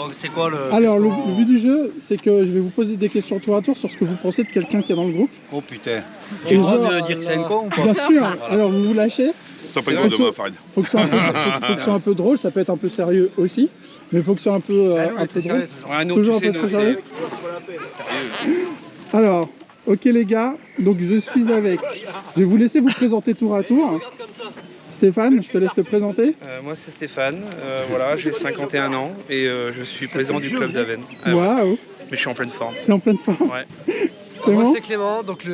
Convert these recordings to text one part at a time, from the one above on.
Donc c'est quoi le... Alors le but du jeu, c'est que je vais vous poser des questions tour à tour sur ce que vous pensez de quelqu'un qui est dans le groupe. Oh putain. Et J'ai le droit genre, de dire que c'est un con ou pas? Bien sûr, alors vous vous lâchez. C'est pas une faute de moi, Farid. Faut que ce soit un peu drôle, ça peut être un peu sérieux aussi, mais il faut que ce soit un peu drôle. Toujours un peu très sérieux. Alors, ok les gars, donc je suis avec. Je vais vous laisser vous présenter tour à tour. Stéphane, je te laisse te présenter. Moi c'est Stéphane, voilà, j'ai 51 ans et je suis président du club d'Avesnes. Waouh, Mais je suis en pleine forme. t'es en pleine forme. Ouais. Moi c'est Clément, donc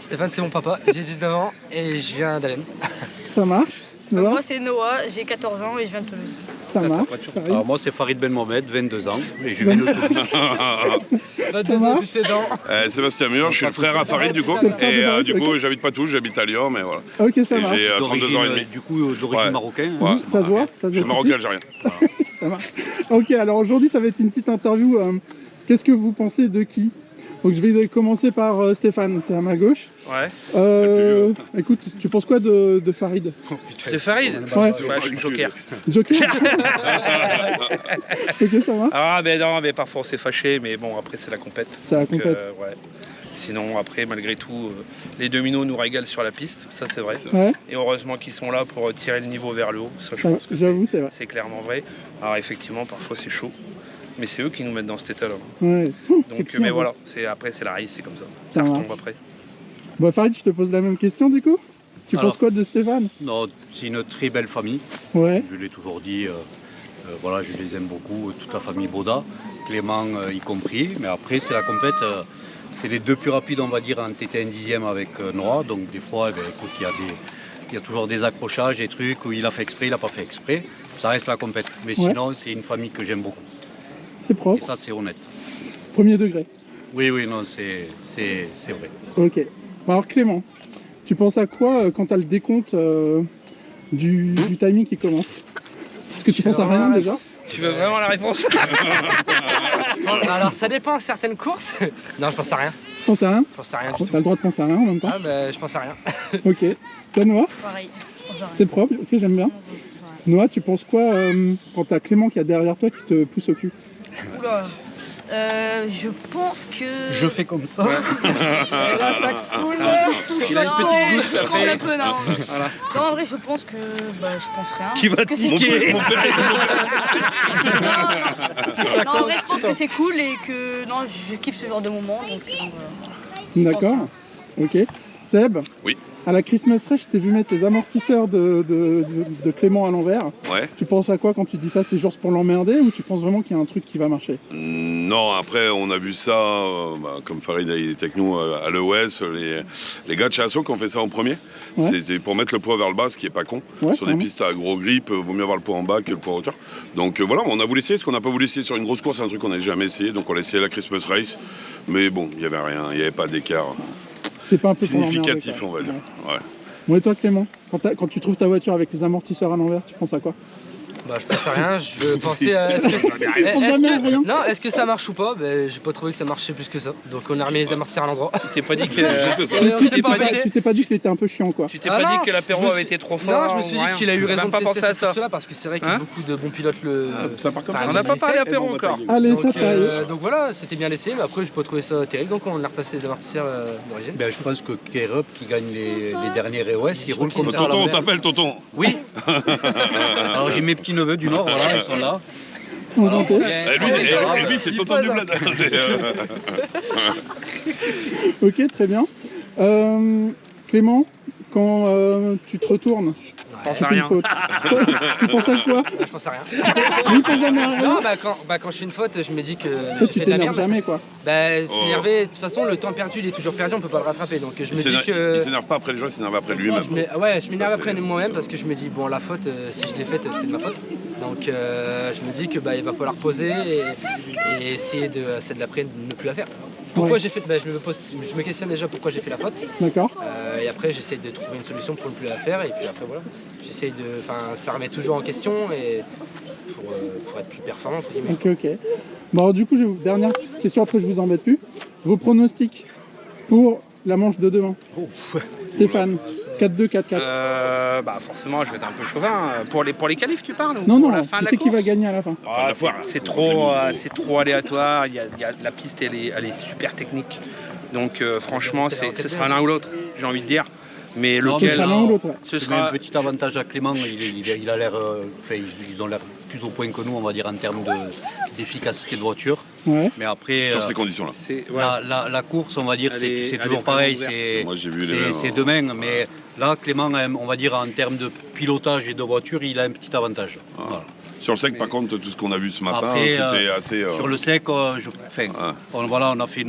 Stéphane c'est mon papa, j'ai 19 ans et je viens d'Avesnes. Ça marche. Noah, Moi c'est Noah, j'ai 14 ans et je viens de Toulouse. ça marche. Farid. Alors moi c'est Farid Ben Mohamed, 22 ans, et je viens de Toulouse. 22 ans, 17 ans. Sébastien Mur, je suis le frère à Farid du coup. T'es le frère de Et Farid, du coup, ok. j'habite pas Toulouse, j'habite à Lyon, mais voilà. Ok, ça Et marche. j'ai 32 ans et demi. Du coup d'origine Ouais. marocaine. Ouais. Ça se voit, ça se Je suis voit. tout de marocain suite. algérien. Ça marche. Ok, alors aujourd'hui ça va être une petite interview. Qu'est-ce que vous pensez de qui? Donc je vais commencer par Stéphane, t'es à ma gauche. Ouais. Écoute, tu penses quoi de Farid? De Farid Ouais. Bah, je suis joker. Joker. Ok, ça va. Ah ben non, mais parfois on s'est fâché, mais bon après c'est la compète. C'est la Donc, compète. ouais. Sinon après malgré tout, les dominos nous régalent sur la piste, ça c'est vrai. Ouais, Et heureusement qu'ils sont là pour tirer le niveau vers le haut, ça je ça- pense que j'avoue, c'est vrai. c'est clairement vrai. Alors effectivement parfois c'est chaud, mais c'est eux qui nous mettent dans cet état-là. Ouais. Donc Sexy, mais un peu. voilà, après c'est la race, c'est comme ça. Ça Ça va. retombe après. Bon, Farid, je te pose la même question du coup. Tu Alors. penses quoi de Stéphane? Non, c'est une très belle famille. Ouais, Je l'ai toujours dit, voilà, je les aime beaucoup, toute la famille Boda, Clément y compris. Mais après, c'est la compète, c'est les deux plus rapides, on va dire, en TT1 dixième avec Noah. Donc des fois, eh ben, écoute, il y a toujours des accrochages, des trucs où il a fait exprès, il n'a pas fait exprès. Ça reste la compète. Mais Ouais. sinon, c'est une famille que j'aime beaucoup. c'est Et propre. ça, c'est honnête. Premier degré. Oui, oui, non, c'est vrai. Ok. Bon, alors Clément, tu penses à quoi quand t'as le décompte du timing qui commence? Est-ce que tu penses à rien déjà? Tu veux vraiment la réponse? Alors ça dépend, certaines courses. Non, je pense à rien. Tu penses à rien? Je pense à rien du T'as tout. le droit de penser à rien en même temps. Ah bah je pense à rien. Ok. Toi Noah? Pareil. C'est propre, ok, j'aime bien. Noah, tu penses quoi quand t'as Clément qui est derrière toi qui te pousse au cul? Oula. Je pense que. Je fais comme ça. Là, ça coule. Il a une petite goutte, Je tremble après. un peu, non. Non, en vrai, je pense que. Bah, je pense rien. Qui va te niquer? Non, en vrai, je pense que c'est cool et que. Non, je kiffe ce genre de moment. Donc voilà. D'accord. Ok. Seb? Oui. À la Christmas Race, je t'ai vu mettre les amortisseurs de Clément à l'envers. Ouais. Tu penses à quoi quand tu dis ça? C'est juste pour l'emmerder ou tu penses vraiment qu'il y a un truc qui va marcher? Non, après, on a vu ça, comme Farid il était avec nous à l'EOS, les gars de chez Asso qui ont fait ça en premier. Ouais. C'était pour mettre le poids vers le bas, ce qui est pas con. Ouais, Sur des carrément. pistes à gros grip, vaut mieux avoir le poids en bas que le poids en hauteur. Donc voilà, on a voulu essayer. Ce qu'on n'a pas voulu essayer sur une grosse course, c'est un truc qu'on n'avait jamais essayé. Donc on a essayé la Christmas Race. Mais bon, il n'y avait rien, il n'y avait pas d'écart C'est pas un peu pour l'emmerder, significatif, quoi. on va dire. Ouais. Bon, et toi Clément, quand tu trouves ta voiture avec les amortisseurs à l'envers, tu penses à quoi? Bah je pense à rien, je pensais à... Est-ce pense jamais à rien. Non, est-ce que ça marche ou pas? Bah, j'ai pas trouvé que ça marchait plus que ça. Donc on a remis les amortisseurs à l'endroit. Tu t'es pas dit que Tu t'es pas dit qu'il était un peu chiant quoi? tu t'es Ah pas non, dit que l'apéro je me avait suis- été trop fort? Non, je me suis ou dit rien? qu'il a eu J'ai raison même de pas tester pensé à cette ça. là parce que c'est vrai que Hein beaucoup de bons pilotes le... Ça part comme Enfin, ça. On n'a pas parlé l'essai. apéro encore. Allez, ça Donc, taille. donc voilà, c'était bien laissé, mais après j'ai pas trouvé ça terrible, donc on a repassé les amortisseurs d'origine. Ben, je pense que K-Rup qui gagne les derniers ROS, il roule comme ça. à Tonton, on l'envers. t'appelle tonton. Oui. Alors j'ai mes petits neveux du Nord, voilà, ils sont là. Enchanté. Et lui, c'est tonton du bled. Ok, très bien. Clément, quand tu te retournes, pense tu à fais une rien. faute. Tu penses à quoi? Je pense à rien. Lui, il pense jamais à rien. Non, quand je fais une faute, je me dis que Toi, j'ai tu fait de la t'énerves merde. jamais quoi. Bah, s'énerver, de toute façon, le temps perdu, il est toujours perdu, on peut pas le rattraper. Donc je me dis Il que. s'énerve pas après les gens, il s'énerve après lui-même. Ouais, je m'énerve Ça, après c'est- moi-même parce que je me dis, bon, la faute, si je l'ai faite, c'est de ma faute. Donc je me dis que bah, il va falloir poser et essayer celle d'après de ne plus la faire. Pourquoi Ouais. j'ai fait, bah, je me questionne déjà pourquoi j'ai fait la faute. D'accord. Et après, j'essaie de trouver une solution pour ne plus la faire. Et puis après, voilà. J'essaye de. Enfin, ça remet toujours en question et pour être plus performant, entre guillemets. Ok, ok. Bon, alors, du coup, dernière petite question, après je vous embête plus. Vos pronostics pour la manche de demain. Stéphane, 4-2, 4-4. Bah forcément, je vais être un peu chauvin. Pour les qualifs, tu parles ou Non, pour non, la fin de qui la c'est qui va course gagner à la fin? Ah, c'est trop aléatoire. La piste, elle est super technique. Donc franchement, ce sera l'un ou l'autre, j'ai envie de dire. Mais Non, Ce lequel sera l'un ou l'autre, ouais. ce Je mets un sera petit avantage à Clément, il a l'air, enfin, ils ont l'air plus au point que nous, on va dire, en termes d'efficacité de voiture. Ouais. Mais après, Sur ces conditions-là. c'est ouais. la course, on va dire, Elle est c'est toujours vraiment pareil, ouverte. Moi, j'ai vu les mêmes, c'est hein. demain. Mais là, Clément, on va dire, en termes de pilotage et de voiture, il a un petit avantage. Ah. Voilà. Sur le sec, par contre, tout ce qu'on a vu ce matin, Après, c'était assez. Sur le sec, voilà, on a fait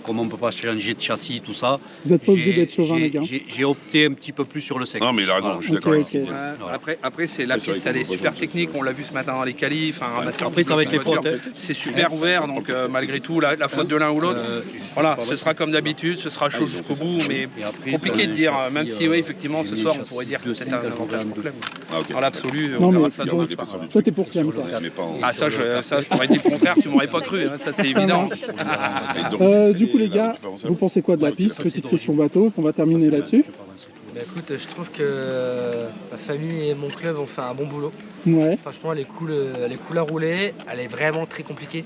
comme on ne peut pas changer de châssis, tout ça. Vous n'êtes pas obligé d'être chauvin, les gars. J'ai opté un petit peu plus sur le sec. Non, mais il a raison, Voilà. je suis Ok, d'accord avec ce ok. qu'il dit. Ouais, après c'est la Ouais, c'est vrai piste, qu'on elle est peut pas super changer. technique. On l'a vu ce matin dans les qualifs. Après, ça va être les fautes, hein. C'est super ouvert, donc malgré tout, la faute de l'un ou l'autre, voilà, ce sera comme d'habitude, ce sera chaud jusqu'au bout, mais Et après, compliqué de dire, même si oui, effectivement, ce j'ai mis soir, le on pourrait châssis dire que de c'est 5 un avantage pour Clem. Ah, ok. Dans l'absolu, Non, on verra mais ça bon, demain c'est pas soir. ça du tout. Toi, t'es pour Clem, toi. Mais pas en- Ah ça, je t'aurais dit le contraire, tu m'aurais pas cru, hein, ça c'est évident. Et donc, Du coup, les là, gars, tu peux avancer. vous pensez quoi de la piste? Petite question bateau, on va terminer là-dessus. Bah, écoute, je trouve que ma famille et mon club ont fait un bon boulot. Ouais. Franchement, elle est cool à rouler, elle est vraiment très compliquée.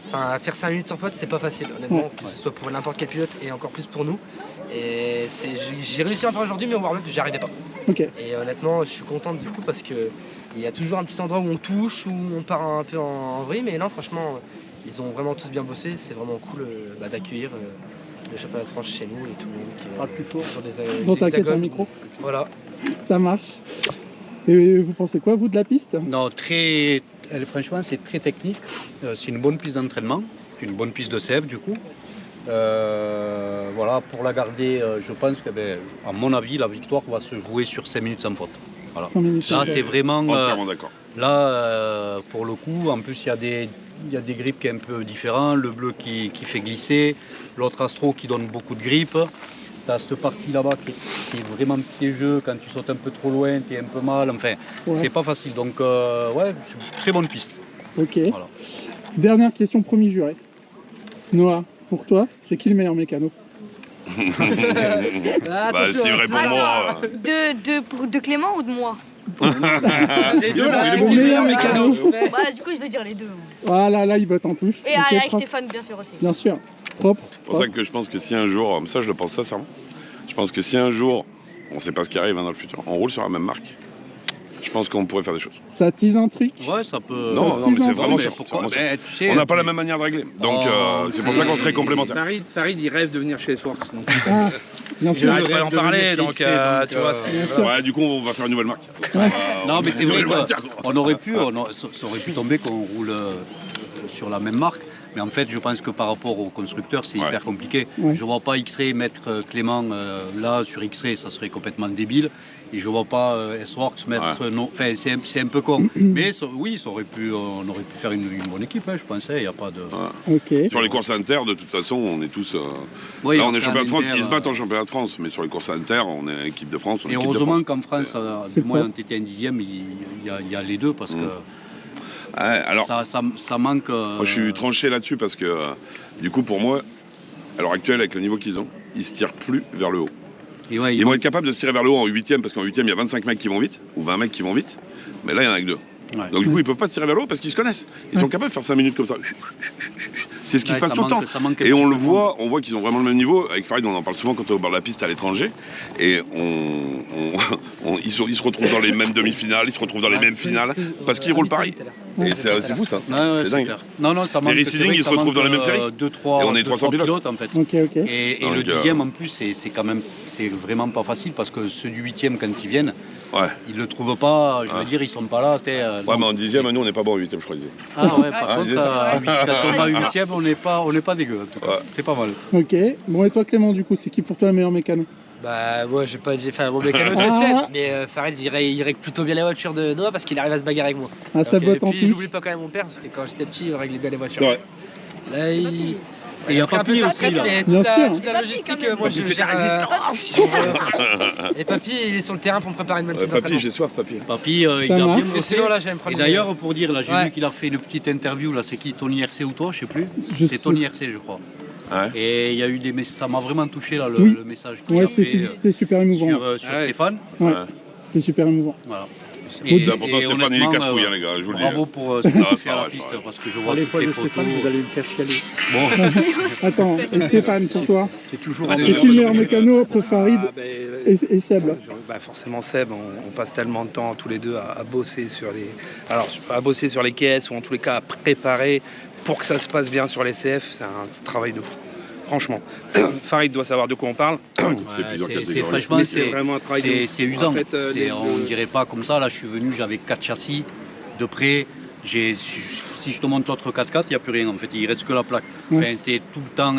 Enfin, faire 5 minutes sans faute, c'est pas facile, honnêtement, que ce soit pour n'importe quel pilote et encore plus pour nous. Et j'ai réussi à en faire aujourd'hui, mais au warm-up, j'y arrivais pas. Ok. Et honnêtement, je suis contente du coup parce que il y a toujours un petit endroit où on touche, où on part un peu en vrille, mais non, franchement, ils ont vraiment tous bien bossé. C'est vraiment cool d'accueillir le championnat de France chez nous et tout le monde qui Parle plus fort. sur Dans ta quête, hexagones. un micro. Voilà. Ça marche. Et vous pensez quoi, vous, de la piste? Non, franchement, c'est très technique. C'est une bonne piste d'entraînement, une bonne piste de sève du coup. Voilà, pour la garder, je pense que, à mon avis, la victoire va se jouer sur 5 minutes sans faute. Voilà. 5 minutes. Là, c'est vraiment. Entièrement d'accord. Là, pour le coup, en plus, il y a des grips qui sont un peu différents. Le bleu qui fait glisser, l'autre Astro qui donne beaucoup de grippe. Tu as cette partie là-bas qui est vraiment piégeux. Quand tu sautes un peu trop loin, tu es un peu mal. Enfin, Ouais. c'est pas facile. Donc, ouais, c'est une très bonne piste. Ok. Voilà. Dernière question, promis juré. Noah, pour toi, c'est qui le meilleur mécano? Bah, s'il répond moi. De Clément ou de moi? Les deux, Le meilleur mécano. Bah, du coup, je vais dire les deux. Voilà, là, il botte en touche. Et Ok, avec propre. Stéphane, bien sûr aussi. Bien sûr. Propre. C'est pour ça que je pense que si un jour, ça je le pense sincèrement, je pense que si un jour, on ne sait pas ce qui arrive dans le futur, on roule sur la même marque, je pense qu'on pourrait faire des choses. Ça tease un truc. Ouais, ça peut. Non, Ça mais tease un c'est peu. vraiment mais ça. pourquoi C'est vraiment ça. tu sais, On n'a pas la même manière de régler. Donc Oh, c'est pour ça qu'on serait complémentaires. Farid, il rêve de venir chez Sworks. Donc, Ah, bien je sûr. n'arrête pas d'en parler, donc tu vois. Bien sûr. Ouais, du coup, on va faire une nouvelle marque. Non, mais c'est vrai Une nouvelle marque. qu'on aurait pu, ça aurait pu tomber qu'on roule sur la même marque. Mais en fait, je pense que par rapport aux constructeurs, c'est Ouais. hyper compliqué. Ouais. Je ne vois pas X-Ray mettre Clément là sur X-Ray, ça serait complètement débile. Et je ne vois pas S-Works mettre. Non, enfin, c'est un peu con. Mais oui, on aurait pu faire une bonne équipe, hein, je pensais. Il n'y a pas de. Ok. Sur les courses inter, de toute façon, on est tous. Oui, là, on est après, champion de France, en ils se inter, battent en championnat de France, mais sur les courses inter, on est équipe de France. On est Et équipe de heureusement France. qu'en France, C'est du moins propre. en TT1 dixième, il y a les deux parce que Ouais, alors, ça manque. moi, je suis tranché là-dessus parce que, du coup, pour moi, à l'heure actuelle, avec le niveau qu'ils ont, ils se tirent plus vers le haut. Et ouais, Ils vont être capables de se tirer vers le haut en 8ème, parce qu'en 8ème, il y a 25 mecs qui vont vite, ou 20 mecs qui vont vite, mais là, il y en a que 2. ouais. Donc, du coup, ils peuvent pas se tirer vers le haut parce qu'ils se connaissent. Ils sont capables de faire 5 minutes comme ça. C'est ce qui Ouais, se passe ça tout le temps. manque- ça manque un Et on petit le peu. voit, on voit qu'ils ont vraiment le même niveau. Avec Farid, on en parle souvent quand on est au bord de la piste à l'étranger. Et ils se retrouvent dans les mêmes demi-finales, ils se retrouvent dans les mêmes finales, parce qu'ils roulent pareil. Et c'est fou ça. Ouais, ouais, C'est dingue. clair. Non, ça manque. Les c'est Residing, vrai que ils se ça retrouvent manque, dans la même série. Et on est 300 pilotes. en fait. Ok, ok. Et Donc, le dixième en plus, c'est quand même, c'est vraiment pas facile parce que ceux du huitième, quand ils viennent, Ouais. ils le trouvent pas. Je veux Ouais. dire, ils sont pas là. Ouais, donc- mais en 10ème, nous, on n'est pas bon en 8ème, je crois. Ah ouais, par Ah, contre, c'est ça. quand on a huitième, on n'est pas dégueu. En tout cas. Ouais. C'est pas mal. Ok. Bon, et toi, Clément, du coup, c'est qui pour toi le meilleur mécano? Bah, moi, j'ai pas dit. Enfin, mon mécano, je Ah. sais, mais Farid, il règle plutôt bien les voitures de Noah parce qu'il arrive à se bagarrer avec moi. Ah, ça Ok, botte en puis, touche. j'oublie pas quand même mon père parce que quand j'étais petit, il réglait bien les voitures. Ouais. Là, il. Et il y a a pris un peu Papy sa aussi, retraite, là. mais Bien sûr. toute la Papy, logistique, quand même. moi je Papy fait gère. Et Papy, il est sur le terrain pour me préparer une bonne petite Papy, j'ai soif, papy. Papy, il Ça a bien marche. Parce que bossé. sinon là, j'allais me prendre. Et d'ailleurs, pour dire, là, j'ai Ouais. vu qu'il a fait une petite interview. Là, c'est qui, Tony RC ou toi, je sais plus. Je C'est sais- Tony RC, je crois. Ouais. Et il y a eu ça m'a vraiment touché là, Oui. le message qu'il Ouais, a fait c'était super émouvant. sur Ouais. Stéphane. Ouais, Ouais. c'était super émouvant. Voilà. C'est important, Stéphane, il est honnêtement, casse-couille, hein, les gars, je vous le dis. bravo pour ce qu'il Ah, a c'est fait à la vrai, piste, c'est vrai. parce que je vois toutes ces photos. allez me faire chialer. Bon, Attends, et Stéphane, pour toi, C'est toujours Allez, c'est qui le meilleur mécano entre Farid Ah, ben, et Seb? Forcément Seb, on passe tellement de temps tous les deux à bosser sur les. Alors à bosser sur les caisses ou en tous les cas à préparer pour que ça se passe bien sur les CF, c'est un travail de fou. Franchement. Farid doit savoir de quoi on parle. C'est ouais, plusieurs c'est catégories. franchement, Mais c'est vraiment un travail de ouf. c'est usant. En fait, On ne dirait pas comme ça. Là, je suis venu, j'avais 4 châssis de près. Si je te montre l'autre 4x4, il n'y a plus rien. En fait, il reste que la plaque. Ouais. Enfin, t'es tout le temps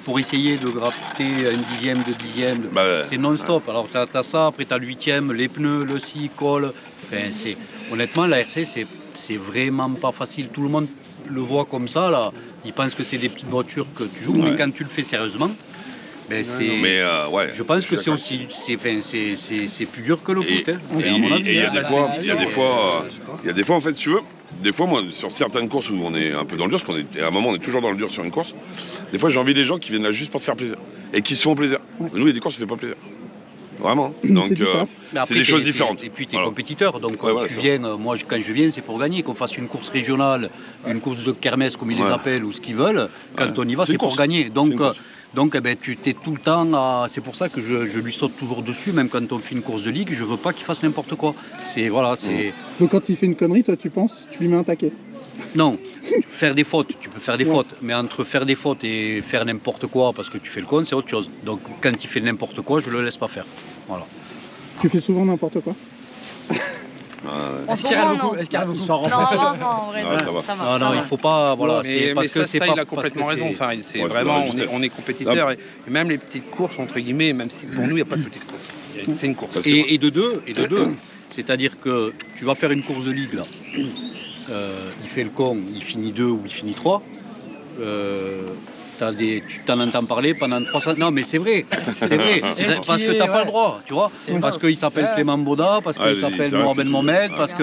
pour essayer de gratter un dixième, deux dixièmes. Bah, ouais. C'est non-stop. Alors, tu as ça, après, tu as le huitième, les pneus, le scie, colle. Enfin, honnêtement, la RC, c'est vraiment pas facile. Tout le monde le voit comme ça. Là. Il pense que c'est des petites voitures que tu joues, mais Ouais. quand tu le fais sérieusement, ben, c'est. Mais ouais. Je pense que suis c'est d'accord. aussi, c'est plus dur que le Et foot. Hein. et À mon avis, il y a hein. des fois, en fait, si tu veux, des fois, moi, sur certaines courses où on est un peu dans le dur, parce qu'à un moment, on est toujours dans le dur sur une course, des fois, j'ai envie des gens qui viennent là juste pour te faire plaisir et qui se font plaisir. Ouais. Nous, il y a des courses, on ne fait pas plaisir. Vraiment. Donc, C'est du taf. Mais après, c'est des choses t'es- différentes. Et puis tu es Voilà. compétiteur, donc Ouais, voilà, tu c'est viens, moi quand je viens c'est pour gagner, qu'on fasse une course régionale, une course de kermesse comme ils les Ouais. appellent ou ce qu'ils veulent, quand Ouais. on y va C'est c'est une pour course. gagner. C'est Donc, une course. donc eh ben, tu t'es tout le temps à... C'est pour ça que je lui saute toujours dessus, même quand on fait une course de ligue, je veux pas qu'il fasse n'importe quoi. C'est voilà, c'est... Donc quand il fait une connerie, toi tu penses, tu lui mets un taquet. Non, faire des fautes, tu peux faire des Ouais. fautes, mais entre faire des fautes et faire n'importe quoi parce que tu fais le con, c'est autre chose. Donc quand il fait n'importe quoi, je le laisse pas faire. Voilà. Tu fais souvent n'importe quoi. En Est-ce ce qu'il râle moment, beaucoup non. Est-ce qu'il râle Il beaucoup s'en rend Non, pas. non, en vrai, Ouais, ça va. ça va. Non, non, ça il va. faut pas... Voilà, mais, c'est parce que c'est ça, pas... il a parce que complètement raison, c'est- Farid. C'est Ouais, vraiment, c'est vrai, on est compétiteurs et même les petites courses, entre guillemets, même si pour nous, il n'y a pas de petites courses. C'est une course. Parce que- Et de deux, c'est-à-dire que tu vas faire une course de ligue là. Il fait le con, il finit 2 ou il finit 3. Tu t'en entends parler pendant 300. Non, mais c'est vrai, c'est vrai. Parce que t'as pas le droit, tu vois. Parce qu'il s'appelle Clément Boda, parce qu'il Ouais, s'appelle c'est vrai Noir ce que Ben tu Mohamed, dis. parce que.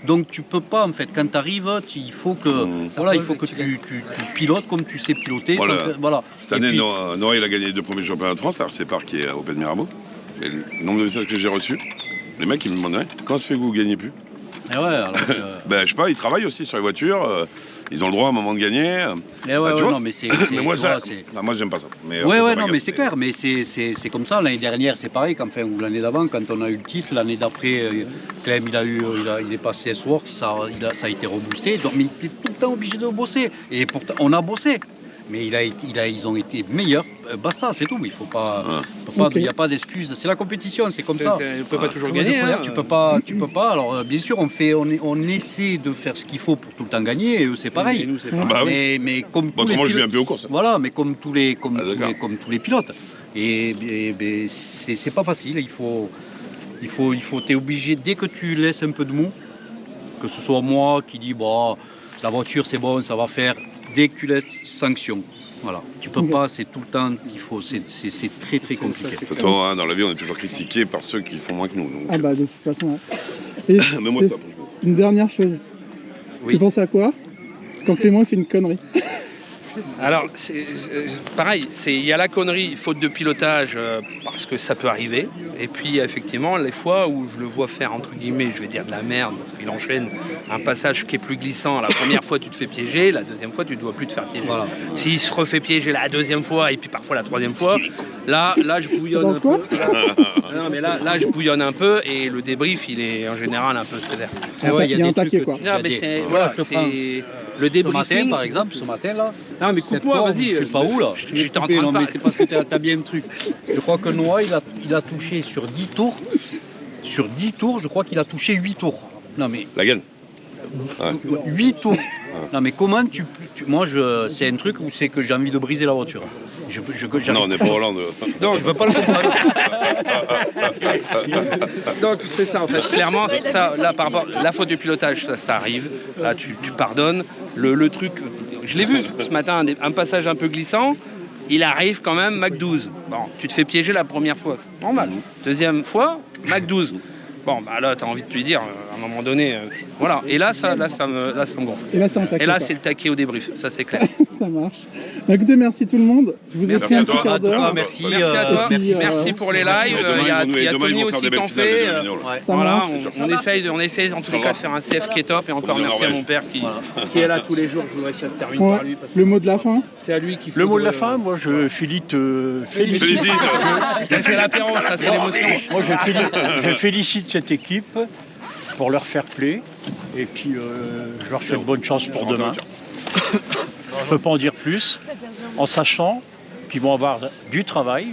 Donc tu peux pas en fait. Quand tu arrives, il faut que voilà, il faut que tu pilotes comme tu sais piloter. Voilà. Voilà. Cette Et année, puis- Noah, il a gagné les 2 premiers championnats de France, alors c'est Parc qui est au Open Mirabeau. Et le nombre de messages que j'ai reçus, les mecs, ils me demandaient comment ça fait que vous gagnez plus. Eh ouais, alors que- Ben, je sais pas, ils travaillent aussi sur les voitures, ils ont le droit à un moment de gagner. Mais ouais, tu ouais, vois non, mais c'est. Mais moi, tu vois, moi j'aime pas ça. Mais Ouais, après, ouais, ça non, m'agace, mais c'est clair, mais c'est comme ça. L'année dernière, c'est pareil, enfin, ou l'année d'avant, quand on a eu le titre, l'année d'après, Clem, il est passé S-Works, ça a été reboosté, donc, mais il était tout le temps obligé de bosser. Et pourtant, on a bossé, mais ils ont été meilleurs. Basta, c'est tout. Il faut pas, Ok. il n'y a pas d'excuses. C'est la compétition, c'est comme ça. On ne peut pas toujours Comment gagner. dire, hein. tu peux pas. Alors, bien sûr, on essaie de faire ce qu'il faut pour tout le temps gagner. Et eux, c'est Et pareil. nous, c'est Ah pas- bah oui. Mais comme Bon, tous les autrement, je pilotes- viens plus aux courses. voilà, mais comme tous les pilotes. Et c'est pas facile. T'es obligé, dès que tu laisses un peu de mou, que ce soit moi qui dis, bon, la voiture c'est bon, ça va faire, dès que tu laisses sanction. Voilà, tu peux Ok. pas, c'est tout le temps qu'il faut, c'est très très compliqué. De toute façon, hein, dans la vie, on est toujours critiqué par ceux qui font moins que nous. Donc, Ah bah de toute façon. Ouais. Et mais moi, ça, franchement. une dernière chose. Oui. Tu penses à quoi quand Clément il fait une connerie? Alors, pareil, il y a la connerie, faute de pilotage, parce que ça peut arriver. Et puis, effectivement, les fois où je le vois faire, entre guillemets, je vais dire de la merde, parce qu'il enchaîne un passage qui est plus glissant. La première fois, tu te fais piéger, la deuxième fois, tu ne dois plus te faire piéger. Voilà. S'il se refait piéger la deuxième fois, et puis parfois la troisième fois, là je bouillonne Dans un quoi peu. Non, mais là, je bouillonne un peu, et le débrief, il est en général un peu sévère. Ah ouais, Il y a un des trucs taquet que quoi. tu- Non, mais des- c'est, voilà, voilà, je te prends. c'est le Ce débriefing. matin, par exemple, ce matin là, Non, mais cette coupe-moi, fois, vas-y. je sais pas où là. J'étais en train de Non, mais parler. c'est parce que tu as bien le truc. Je crois que Noah, il a touché sur 10 tours. Sur 10 tours, je crois qu'il a touché 8 tours. Non, mais La gagne. 8 tours. Non, mais comment moi, c'est un truc où c'est que j'ai envie de briser la voiture. Non, on n'est pas Hollande. Non, je peux pas le comprendre. Donc c'est ça en fait, clairement ça, là par rapport la faute du pilotage ça arrive, là tu pardonnes, le truc, je l'ai vu ce matin, un passage un peu glissant, il arrive quand même Mac 12, bon tu te fais piéger la première fois, normal, deuxième fois Mac 12, Bon, bah là, t'as envie de lui dire, à un moment donné, voilà. Et là, ça me gonfle. Et là, c'est un taquet. Et là, quoi. c'est le taquet au débrief, ça c'est clair. Ça marche. Bah, écoutez, merci tout le monde. Je vous ai Merci pris à un toi. petit quart d'heure. Merci. Merci à toi, et puis, merci pour les lives. Et demain, Il y a demain, Tony ils vont faire aussi des qui en belles finales de fait. Damiano, là. Ça Voilà, marche. on essaye en tous les cas de faire un CF qui est top. Et encore On est en merci à Norvège. mon père qui est là tous les jours. Je voudrais que ça se termine Ouais. par lui. parce que Le mot de la fin. C'est à lui qu'il faut. Le mot de la fin, moi je félicite. Félicite. Ça, c'est l'apéro, ça c'est l'émotion. Moi je félicite cette équipe pour leur fair play et puis je leur souhaite bonne chance pour demain. Je ne peux pas en dire plus, en sachant qu'ils vont avoir du travail,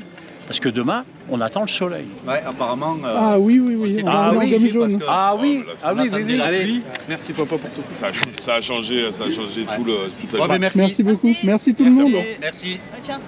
parce que demain, on attend le soleil. Ouais, apparemment. Ah oui, oui, oui. On va Ah aller en oui, gomme jaune. Ah oui, là, ah oui, oui, oui. Allez, merci papa pour tout. Ça a changé tout la Ouais, mais merci. Merci beaucoup. Merci tout le monde. Merci. Tiens.